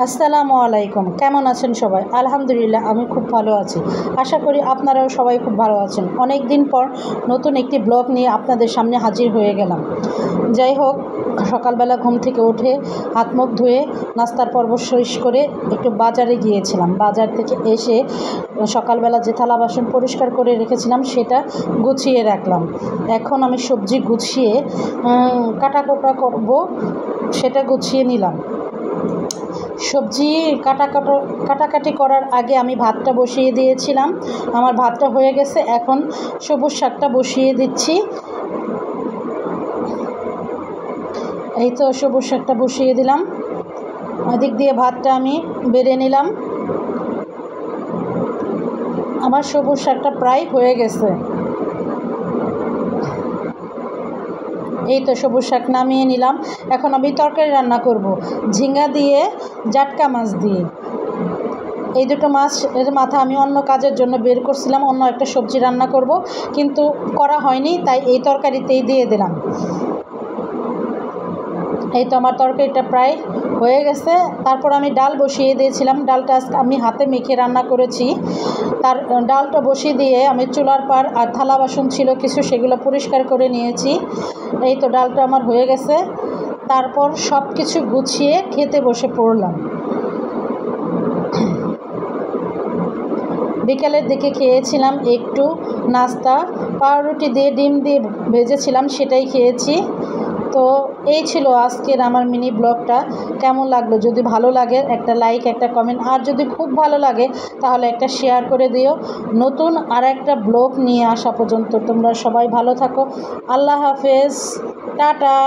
আসসালামু আলাইকুম। কেমন আছেন সবাই? আলহামদুলিল্লাহ আমি খুব ভালো আছি। আশা করি আপনারাও সবাই খুব ভালো আছেন। অনেক দিন পর নতুন একটি ব্লগ নিয়ে আপনাদের সামনে হাজির হয়ে গেলাম। যাই হোক, সকালবেলা ঘুম থেকে উঠে হাত মুখ ধুয়ে নাস্তার পর্ব শেষ করে একটু বাজারে গিয়েছিলাম। বাজার থেকে এসে সকালবেলা যে থালা বাসন পরিষ্কার করে রেখেছিলাম সেটা গুছিয়ে রাখলাম। এখন আমি সবজি গুছিয়ে কাটাকুটা করব, সেটা গুছিয়ে নিলাম। সবজি কাটাকাটি করার আগে আমি ভাতটা বসিয়ে দিয়েছিলাম। আমার ভাতটা হয়ে গেছে, এখন সবুজ শাকটা বসিয়ে দিচ্ছি। এই তো সবুজ শাকটা বসিয়ে দিলাম। ওদিক দিয়ে ভাতটা আমি বেড়ে নিলাম। আমার সবুজ শাকটা প্রায় হয়ে গেছে। এই তো সবুজ শাক নামিয়ে নিলাম। এখন আমি তরকারি রান্না করব ঝিঙ্গা দিয়ে জাটকা মাছ দিয়ে। এই দুটো মাছ এর মাথা আমি অন্য কাজের জন্য বের করছিলাম, অন্য একটা সবজি রান্না করব, কিন্তু করা হয়নি, তাই এই তরকারিতেই দিয়ে দিলাম। এই তো আমার তরকারিটা প্রায় হয়ে গেছে। তারপর আমি ডাল বসিয়ে দিয়েছিলাম। ডালটা আমি হাতে মেখে রান্না করেছি। ডালটা বসিয়ে দিয়ে আমি চুলার পার আর থালা বাসন ছিল কিছু, সেগুলো পরিষ্কার করে নিয়েছি। এই তো ডালটা আমার হয়ে গেছে। তারপর সব কিছু গুছিয়ে খেতে বসে পড়লাম। বিকালের দিকে খেয়েছিলাম একটু নাস্তা, পাউরুটি দিয়ে ডিম দিয়ে ভেজেছিলাম, সেটাই খেয়েছি। তো এই ছিল আজকের আমার মিনি ব্লগটা। কেমন লাগলো? যদি ভালো লাগে একটা লাইক, একটা কমেন্ট, আর যদি খুব ভালো লাগে তাহলে একটা শেয়ার করে দিও। নতুন আর একটা ব্লগ নিয়ে আসা পর্যন্ত তোমরা সবাই ভালো থাকো। আল্লাহ হাফেজ, টাটা।